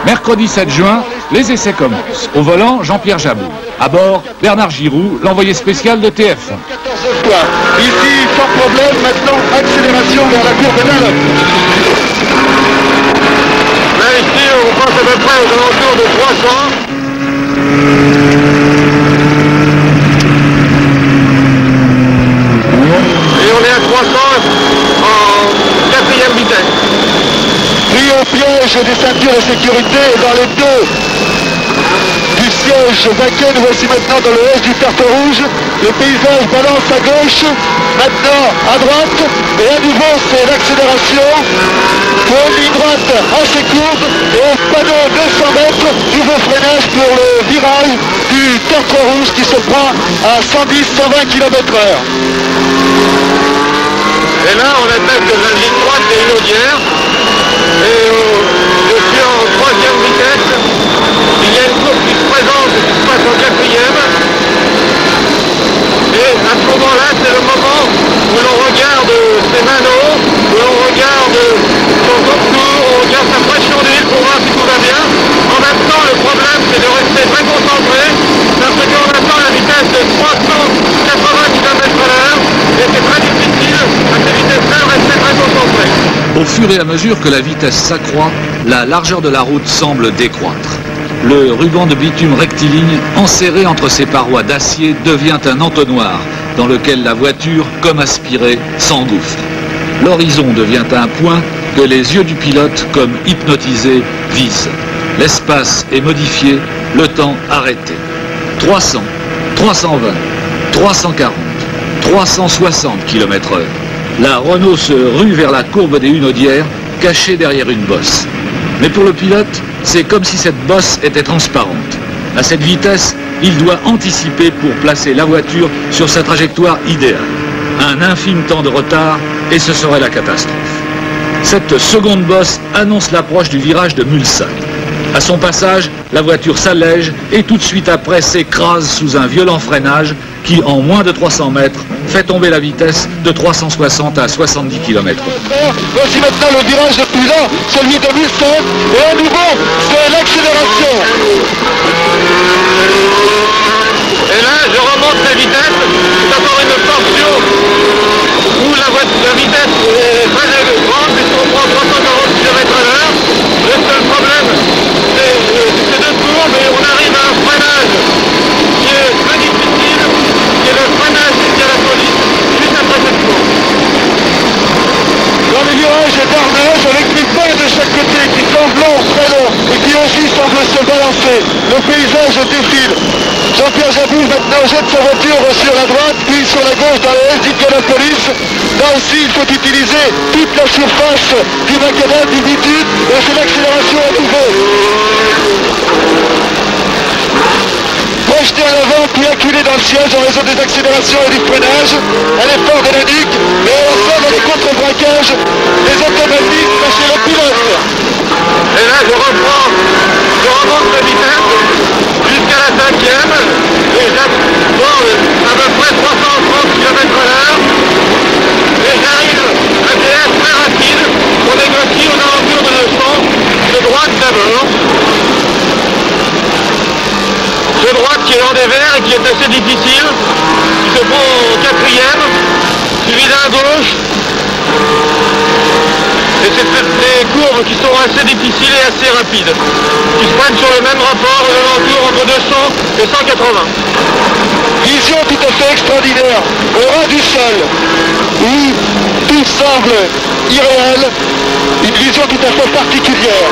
Mercredi 7 juin, les essais commencent. Au volant, Jean-Pierre Jabou. À bord, Bernard Giroux, l'envoyé spécial de TF1. 14 points. Ici, sans problème, maintenant, accélération vers la courbe d'Alep. Là, ici, on passe à peu près aux alentours de 300. Et on est à 300 en quatrième vitesse. Pris au piège des ceintures de sécurité dans les deux du siège vaquet, nous voici maintenant dans le S du carton rouge. Le paysage balance à gauche, maintenant à droite, et à nouveau c'est l'accélération pour une ligne droite assez courte, et au panneau 200 mètres, nouveau freinage pour le virage du carton rouge qui se prend à 110-120 km/h. Et là on attaque la ligne droite des Inaudières, et je suis en troisième vitesse. Il y a une courbe qui se présente et qui se passe en quatrième. Et à ce moment-là, c'est le moment où l'on regarde ses manos, où l'on regarde son contour, on regarde sa pression d'huile pour voir si tout va bien. En même temps, le problème, c'est de rester très concentré, parce que on attend la vitesse de 380 km/h, et c'est très difficile à cette vitesse-là de rester très concentré. Au fur et à mesure que la vitesse s'accroît, la largeur de la route semble décroître. Le ruban de bitume rectiligne, enserré entre ses parois d'acier, devient un entonnoir dans lequel la voiture, comme aspirée, s'engouffre. L'horizon devient un point que les yeux du pilote, comme hypnotisés, visent. L'espace est modifié, le temps arrêté. 300, 320, 340, 360 km/h. La Renault se rue vers la courbe des Hunaudières, cachée derrière une bosse. Mais pour le pilote, c'est comme si cette bosse était transparente. À cette vitesse, il doit anticiper pour placer la voiture sur sa trajectoire idéale. Un infime temps de retard et ce serait la catastrophe. Cette seconde bosse annonce l'approche du virage de Mulsanne. À son passage, la voiture s'allège et tout de suite après s'écrase sous un violent freinage qui, en moins de 300 mètres, fait tomber la vitesse de 360 à 70 km/h. Voici maintenant le virage le plus lent, celui de Mulsanne, et à nouveau, c'est l'accélération. Et là, je remonte la vitesse, c'est d'abord une portion où la vitesse est très grande, puisqu'on prend 340 km/h. Le seul problème, c'est ces deux courbes, et on arrive à un freinage qui est très difficile, qui est le freinage ici à la police, juste après cette courbe. Dans le virage d'Arnage, avec les pins de chaque côté qui semblent longs, très longs, et qui aussi semblent se balancer. Le paysage défile. Jean-Pierre Jabou maintenant jette sa voiture sur la droite, puis sur la gauche dans le S d'Indianapolis. Là aussi, il faut utiliser toute la surface du macadam, du bitume, et c'est l'accélération à nouveau. Projeté à l'avant, puis acculé dans le siège en raison des accélérations et du freinage, à l'effort de la nuque, mais on sent dans les contre-braquages des automatismes chez le pilote. Et là, je remonte la vitesse jusqu'à la cinquième, et j'aborde à peu près 330 km/h, et j'arrive à des airs très rapides, on négocie aux alentours de 900, de droite d'abord. De droite qui est dans des verts et qui est assez difficile, qui se prend en quatrième, suivi d'un gauche. Et c'est des courbes qui sont assez difficiles et assez rapides, qui se prennent sur le même rapport, aux alentours entre 200 et 180. Vision tout à fait extraordinaire, au ras du sol, où tout semble irréel, une vision tout à fait particulière.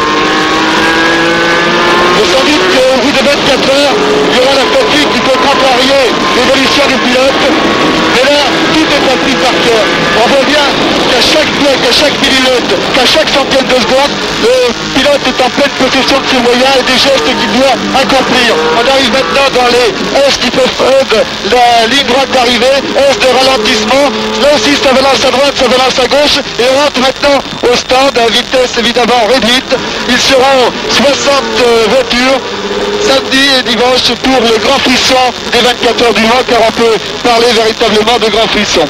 Sans doute qu'au bout de 24 heures, il y aura la fatigue qui peut contrarier l'évolution du pilote. Mais là, tout est appris par cœur. On voit bien qu'à chaque bloc, à chaque minute, qu'à chaque centième de seconde, le pilote est en pleine possession de ses moyens et des gestes qu'il doit accomplir. On arrive maintenant dans les S qui peuvent la ligne droite d'arrivée, S de ralentissement. Là aussi, ça balance à droite, ça balance à gauche. Et on rentre maintenant au stand à vitesse évidemment réduite. Ils seront 60 voitures samedi et dimanche pour le grand frisson des 24 heures du Mans, car on peut parler véritablement de grand frisson.